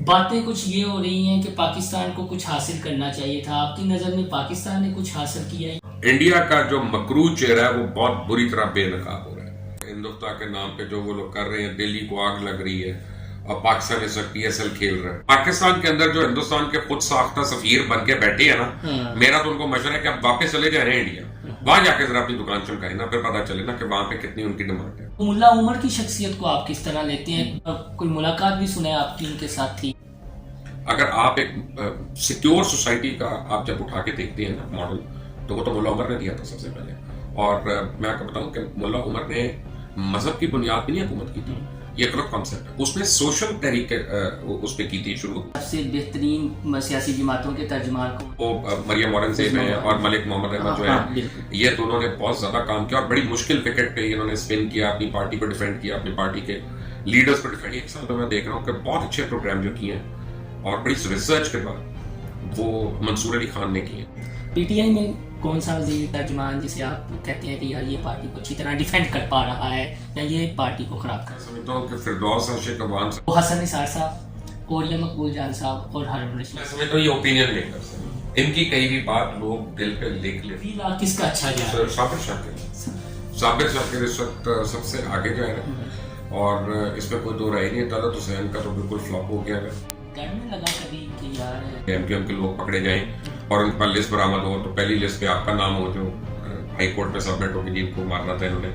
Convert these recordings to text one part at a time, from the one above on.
बातें कुछ ये हो रही हैं कि पाकिस्तान को कुछ हासिल करना चाहिए था। आपकी नज़र में पाकिस्तान ने कुछ हासिल किया है? इंडिया का जो मकरू चेहरा है वो बहुत बुरी तरह बेनकाब हो रहा है। हिंदुस्तान के नाम पे जो वो लोग कर रहे हैं, दिल्ली को आग लग रही है और पाकिस्तान इस वक्त PSL खेल रहा है। पाकिस्तान के अंदर जो हिंदुस्तान के खुद साख्ता सफीर बन के बैठे हैं ना, मेरा तो उनको मशवरा है कि आप वापस चले जा रहे हैं इंडिया, वहां जाके जरा अपनी दुकान चमकाए ना, फिर पता चले ना कि वहां पे कितनी उनकी डिमांड है। मुल्ला उमर की शख्सियत को आप किस तरह लेते हैं? कोई मुलाकात भी सुने आपकी उनके साथ थी? अगर आप एक सिक्योर सोसाइटी का आप जब उठा के देखते हैं ना मॉडल, तो वो तो मुल्ला उमर ने दिया था सबसे पहले। और मैं आपको बताऊं कि मुल्ला उमर ने मजहब की बुनियाद पे नहीं हुकूमत की थी, ये गलत कॉन्सेप्ट है। उसने सोशल तरीके उस पे की थी शुरू। सबसे बेहतरीन सियासी जमातों के तर्जुमान को वो मरियम औरंगजेब है और मलिक मोहम्मद अहमद जो है, ये दोनों ने बहुत ज्यादा काम किया और बड़ी मुश्किल विकेट पे इन्होंने स्पिन किया, अपनी पार्टी को डिफेंड किया, अपनी पार्टी के लीडर्स को डिफेंड किया। एक साल में मैं देख रहा हूँ कि बहुत अच्छे प्रोग्राम जो किए हैं और बड़ी रिसर्च के बाद वो मंसूर अली खान ने किए। PTI में कौन सा वज़ीर तर्जुमान जिसे आप कहते हैं कि यार ये पार्टी को अच्छी तरह डिफेंड कर पा रहा है या ये पार्टी को खराब कर? समझता हूँ कि फिरदौस शेख अवान साहब, हसन निसार साहब और या मकबूल जान साहब और हारून रशीद। मैं समझता हूँ ये ओपिनियन लेकर से इनकी कही भी बात लोग दिल पे लिख लेते फिलहाल किसका अच्छा जा रहा है? साबिर शाकिर इस वक्त सबसे आगे जा रहे हैं और इसमें कोई दो राय नहीं है। तलत हुसैन का तो बिल्कुल फ्लॉप हो गया है। डर में लगा कभी कि यार MQM के लोग पकड़े जाएं और उनके पास लिस्ट बरामद हो तो पहली लिस्ट पे आपका नाम हो जो हाई कोर्ट में सबमिट हो कि जिनको मारना था इन्होंने,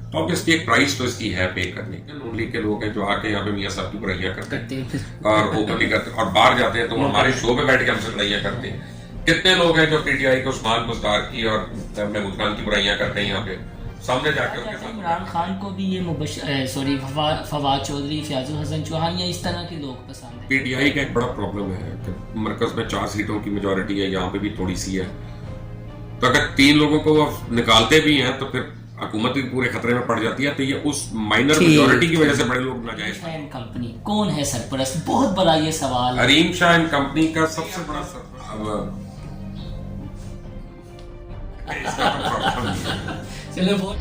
तो ऑब्वियसली एक प्राइस तो इसकी है पे करने की। नून लीग के लोग हैं जो आके यहाँ पे मियाँ साहब की बुराइयां करते हैं और ओपनली करते हैं और बाहर जाते हैं तो हमारे शो पे बैठ के हमसे लड़ाइयां करते हैं। कितने लोग हैं जो PTI को उस्मान बुज़दार की और महमूद खान की बुराइयां करते हैं यहाँ पे सामने जाके उनके साथ। इमरान खान को भी ये फवाद चौधरी, फयाजुल हसन चौहान या इस तरह के लोग पसंद है। PTI का एक बड़ा प्रॉब्लम है कि मरकज में 4 सीटों की मेजोरिटी है, यहाँ पे भी थोड़ी सी है, तो अगर 3 लोगों को वो निकालते भी हैं तो फिर हुकूमत भी पूरे खतरे में पड़ जाती है। तो ये उस माइनर मेजोरिटी की वजह से बड़े लोग नाजायज। कंपनी कौन है सरपरस्त? बहुत बड़ा ये सवाल। हरीम शाह एंड कंपनी का सबसे बड़ा चलो बहुत